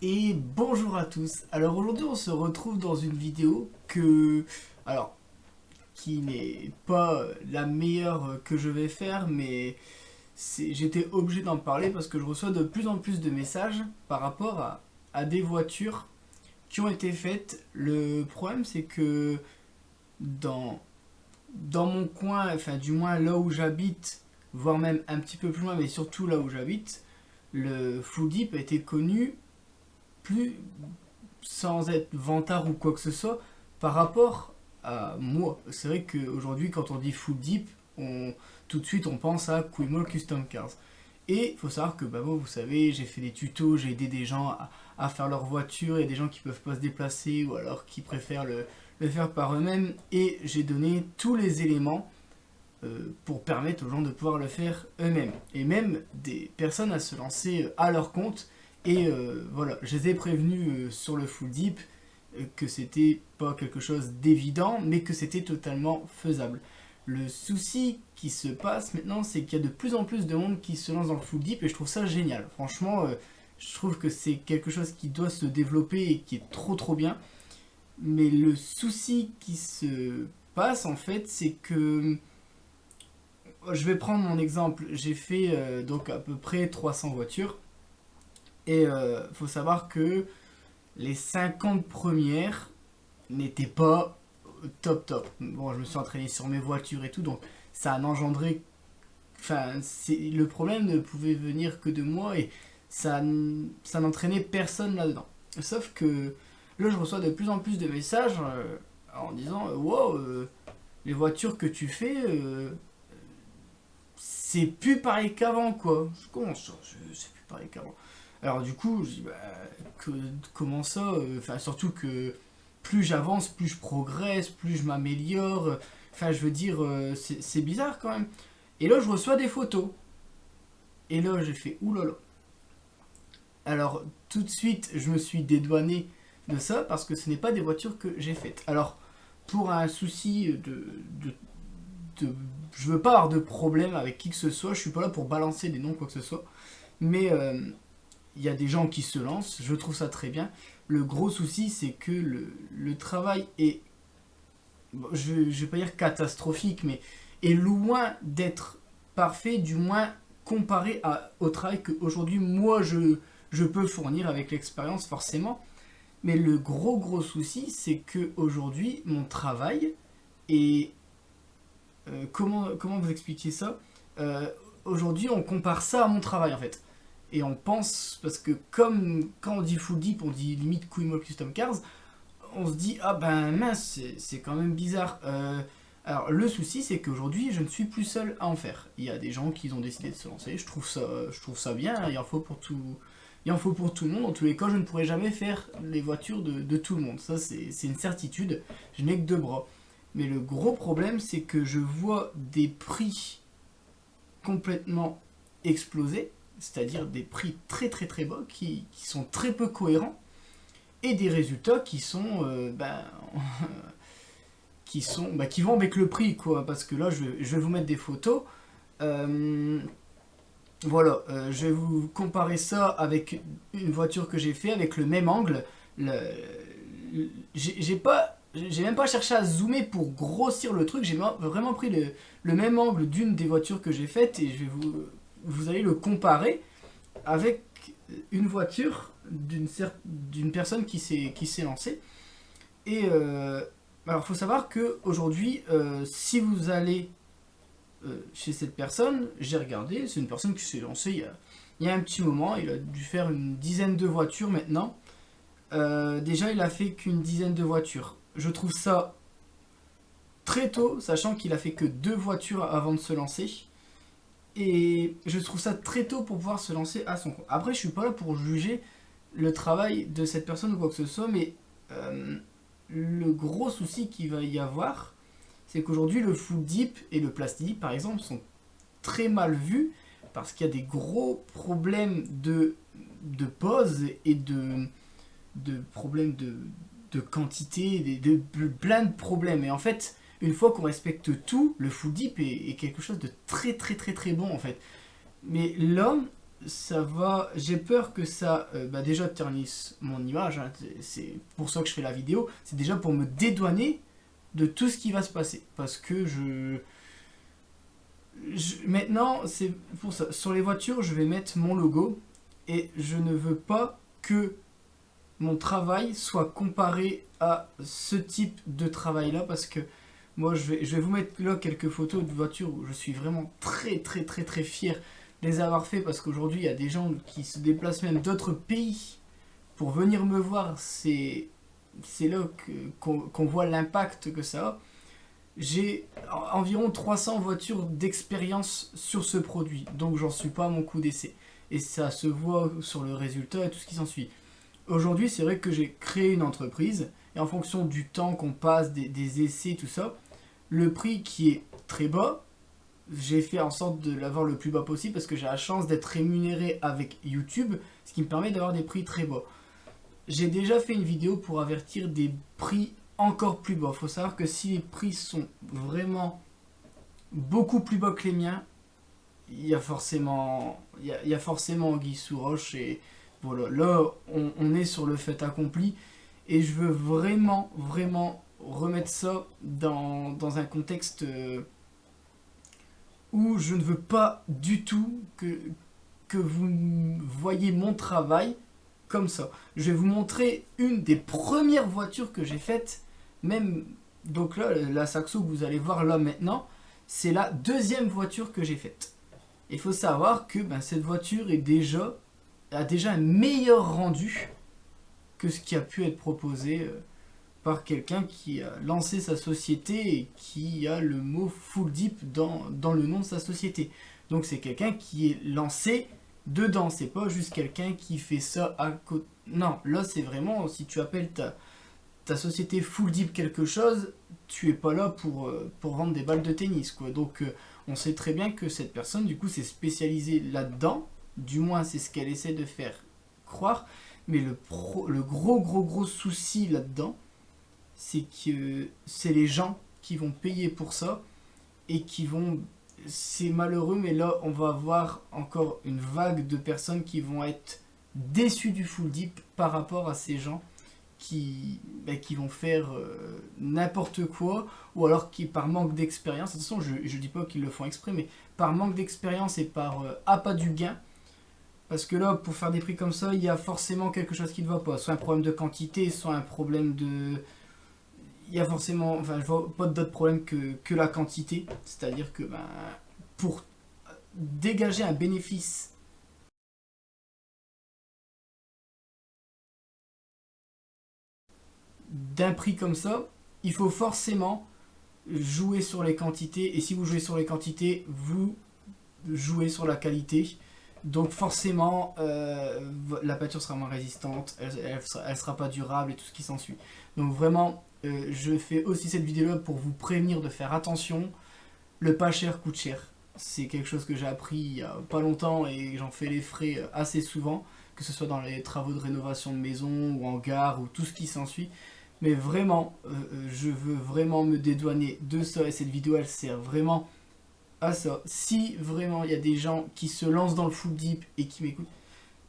Et bonjour à tous. Alors aujourd'hui on se retrouve dans une vidéo alors, qui n'est pas la meilleure que je vais faire, mais j'étais obligé d'en parler parce que je reçois de plus en plus de messages par rapport à des voitures qui ont été faites. Le problème c'est que dans, dans mon coin, enfin du moins là où j'habite, voire même un petit peu plus loin, mais surtout là où j'habite, le full dip a été connu plus sans être vantard ou quoi que ce soit par rapport à moi. C'est vrai qu'aujourd'hui, quand on dit full deep, tout de suite on pense à Quimol Custom Cars. Et il faut savoir que moi, vous savez, j'ai fait des tutos, j'ai aidé des gens à faire leur voiture, il y a des gens qui peuvent pas se déplacer ou alors qui préfèrent le faire par eux-mêmes. Et j'ai donné tous les éléments pour permettre aux gens de pouvoir le faire eux-mêmes. Et même des personnes à se lancer à leur compte. Et voilà, je les ai prévenus sur le full deep que c'était pas quelque chose d'évident, mais que c'était totalement faisable. Le souci qui se passe maintenant, c'est qu'il y a de plus en plus de monde qui se lance dans le full deep et je trouve ça génial. Franchement, je trouve que c'est quelque chose qui doit se développer et qui est trop trop bien. Mais le souci qui se passe en fait, c'est que je vais prendre mon exemple. J'ai fait donc à peu près 300 voitures. Et faut savoir que les 50 premières n'étaient pas top top. Bon, je me suis entraîné sur mes voitures et tout, donc ça a engendré. Enfin, le problème ne pouvait venir que de moi et ça n'entraînait personne là-dedans. Sauf que là, je reçois de plus en plus de messages en disant wow, les voitures que tu fais, c'est plus pareil qu'avant quoi. Comment ça, c'est plus pareil qu'avant? Alors du coup, je dis comment ça? Enfin surtout que plus j'avance, plus je progresse, plus je m'améliore. Enfin je veux dire, c'est bizarre quand même. Et là je reçois des photos. Et là j'ai fait oulala. Alors tout de suite je me suis dédouané de ça parce que ce n'est pas des voitures que j'ai faites. Alors pour un souci de je veux pas avoir de problème avec qui que ce soit, je suis pas là pour balancer des noms quoi que ce soit. Mais il y a des gens qui se lancent, je trouve ça très bien. Le gros souci, c'est que le travail est, bon, je vais pas dire catastrophique, mais est loin d'être parfait, du moins comparé au travail qu'aujourd'hui, moi, je peux fournir avec l'expérience, forcément. Mais le gros souci, c'est que aujourd'hui, mon travail est... comment vous expliquer ça? Aujourd'hui, on compare ça à mon travail, en fait. Et on pense, parce que comme quand on dit full deep, on dit limite Quimol Custom Cars, on se dit ah ben mince, c'est quand même bizarre. Alors le souci c'est qu'aujourd'hui je ne suis plus seul à en faire. Il y a des gens qui ont décidé de se lancer, je trouve ça bien, il en faut pour tout. Il en faut pour tout le monde, en tous les cas je ne pourrai jamais faire les voitures de tout le monde, ça c'est une certitude, je n'ai que deux bras. Mais le gros problème c'est que je vois des prix complètement exploser, c'est-à-dire des prix très très très bas qui sont très peu cohérents et des résultats qui sont qui vont avec le prix quoi, parce que là je vais vous mettre des photos. Euh, voilà, je vais vous comparer ça avec une voiture que j'ai fait avec le même angle. J'ai même pas cherché à zoomer pour grossir le truc, j'ai vraiment pris le même angle d'une des voitures que j'ai faites et vous allez le comparer avec une voiture d'une personne qui s'est lancée. Et alors, il faut savoir qu'aujourd'hui, si vous allez chez cette personne, j'ai regardé, c'est une personne qui s'est lancée il y a un petit moment, il a dû faire une dizaine de voitures maintenant. Déjà, il a fait qu'une dizaine de voitures. Je trouve ça très tôt, sachant qu'il a fait que deux voitures avant de se lancer. Et je trouve ça très tôt pour pouvoir se lancer à son compte. Après, je suis pas là pour juger le travail de cette personne ou quoi que ce soit, mais le gros souci qu'il va y avoir, c'est qu'aujourd'hui, le full deep et le plastic, par exemple, sont très mal vus parce qu'il y a des gros problèmes de pose et de problèmes de quantité, plein de problèmes. Et en fait, une fois qu'on respecte tout, le full deep est quelque chose de très très très très bon en fait. Mais là, ça va, j'ai peur que ça déjà ternisse mon image, hein, c'est pour ça que je fais la vidéo, c'est déjà pour me dédouaner de tout ce qui va se passer. Parce que maintenant, c'est pour ça, sur les voitures, je vais mettre mon logo et je ne veux pas que mon travail soit comparé à ce type de travail-là parce que moi, je vais vous mettre là quelques photos de voitures où je suis vraiment très très très très fier de les avoir fait parce qu'aujourd'hui, il y a des gens qui se déplacent même d'autres pays pour venir me voir. C'est là qu'on voit l'impact que ça a. J'ai environ 300 voitures d'expérience sur ce produit, donc j'en suis pas à mon coup d'essai. Et ça se voit sur le résultat et tout ce qui s'ensuit. Aujourd'hui, c'est vrai que j'ai créé une entreprise, et en fonction du temps qu'on passe, des essais, tout ça, le prix qui est très bas, j'ai fait en sorte de l'avoir le plus bas possible parce que j'ai la chance d'être rémunéré avec YouTube, ce qui me permet d'avoir des prix très bas. J'ai déjà fait une vidéo pour avertir des prix encore plus bas. Il faut savoir que si les prix sont vraiment beaucoup plus bas que les miens, il y a forcément Anguille sous roche et voilà, là on est sur le fait accompli et je veux vraiment vraiment remettre ça dans un contexte où je ne veux pas du tout que vous voyez mon travail comme ça. Je vais vous montrer une des premières voitures que j'ai faites, même donc là la Saxo que vous allez voir là maintenant, c'est la deuxième voiture que j'ai faite. Il faut savoir que cette voiture a déjà un meilleur rendu que ce qui a pu être proposé par quelqu'un qui a lancé sa société et qui a le mot full deep dans le nom de sa société. Donc c'est quelqu'un qui est lancé dedans, c'est pas juste quelqu'un qui fait ça à côté. Non, là c'est vraiment, si tu appelles ta société full deep quelque chose, tu es pas là pour vendre des balles de tennis, quoi. Donc on sait très bien que cette personne, du coup, s'est spécialisée là-dedans, du moins c'est ce qu'elle essaie de faire croire, mais le gros gros gros souci là-dedans, c'est que c'est les gens qui vont payer pour ça et qui vont... C'est malheureux, mais là, on va avoir encore une vague de personnes qui vont être déçues du full deep par rapport à ces gens qui vont faire n'importe quoi, ou alors qui, par manque d'expérience, de toute façon, je dis pas qu'ils le font exprès, mais par manque d'expérience et par appât du gain, parce que là, pour faire des prix comme ça, il y a forcément quelque chose qui ne va pas. Soit un problème de quantité, soit un problème de... Il y a forcément... Enfin, je vois pas d'autre problème que la quantité. C'est-à-dire que pour dégager un bénéfice d'un prix comme ça, il faut forcément jouer sur les quantités. Et si vous jouez sur les quantités, vous jouez sur la qualité. Donc forcément, la peinture sera moins résistante, elle sera pas durable et tout ce qui s'ensuit. Donc vraiment, je fais aussi cette vidéo pour vous prévenir de faire attention. Le pas cher coûte cher. C'est quelque chose que j'ai appris il y a pas longtemps et j'en fais les frais assez souvent, que ce soit dans les travaux de rénovation de maison ou en gare ou tout ce qui s'ensuit. Mais vraiment, je veux vraiment me dédouaner de ça et cette vidéo elle sert vraiment à ça. Si vraiment il y a des gens qui se lancent dans le full deep et qui m'écoutent,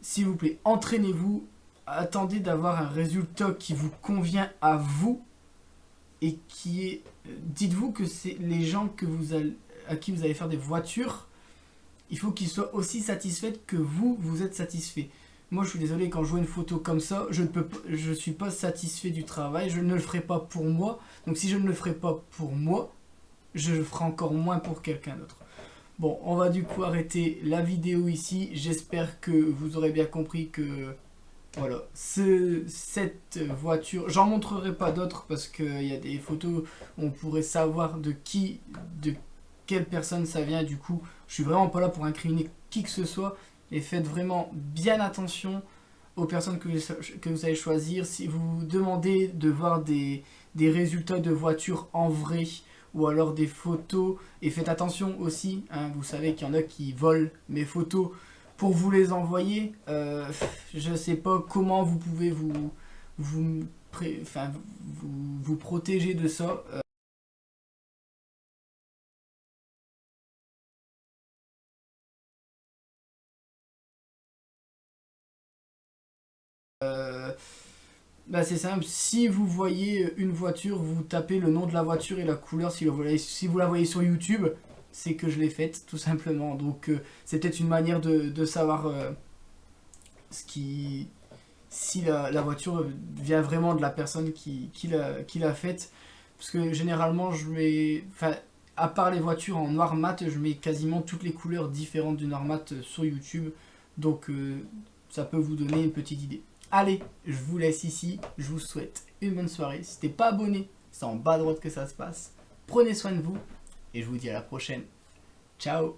s'il vous plaît, entraînez-vous, attendez d'avoir un résultat qui vous convient à vous et qui est... Dites-vous que c'est les gens à qui vous allez faire des voitures, il faut qu'ils soient aussi satisfaits que vous êtes satisfait. Moi, je suis désolé, quand je vois une photo comme ça, je suis pas satisfait du travail, je ne le ferai pas pour moi. Donc si je ne le ferai pas pour moi, je le ferai encore moins pour quelqu'un d'autre. Bon, on va du coup arrêter la vidéo ici. J'espère que vous aurez bien compris que voilà, cette voiture, j'en montrerai pas d'autres parce qu'il y a des photos où on pourrait savoir de quelle personne ça vient. Du coup, je suis vraiment pas là pour incriminer qui que ce soit. Et faites vraiment bien attention aux personnes que vous allez choisir. Si vous demandez de voir des résultats de voitures en vrai ou alors des photos, et faites attention aussi, hein, vous savez qu'il y en a qui volent mes photos pour vous les envoyer. Je sais pas comment vous pouvez vous, vous protéger de ça. bah c'est simple, si vous voyez une voiture, vous tapez le nom de la voiture et la couleur, si vous la voyez sur YouTube, c'est que je l'ai faite, tout simplement. Donc c'est peut-être une manière de savoir ce qui, si la voiture vient vraiment de la personne qui l'a faite. Parce que généralement, enfin, à part les voitures en noir mat, je mets quasiment toutes les couleurs différentes du noir mat sur YouTube. Donc ça peut vous donner une petite idée. Allez, je vous laisse ici. Je vous souhaite une bonne soirée. Si t'es pas abonné, c'est en bas à droite que ça se passe. Prenez soin de vous et je vous dis à la prochaine. Ciao.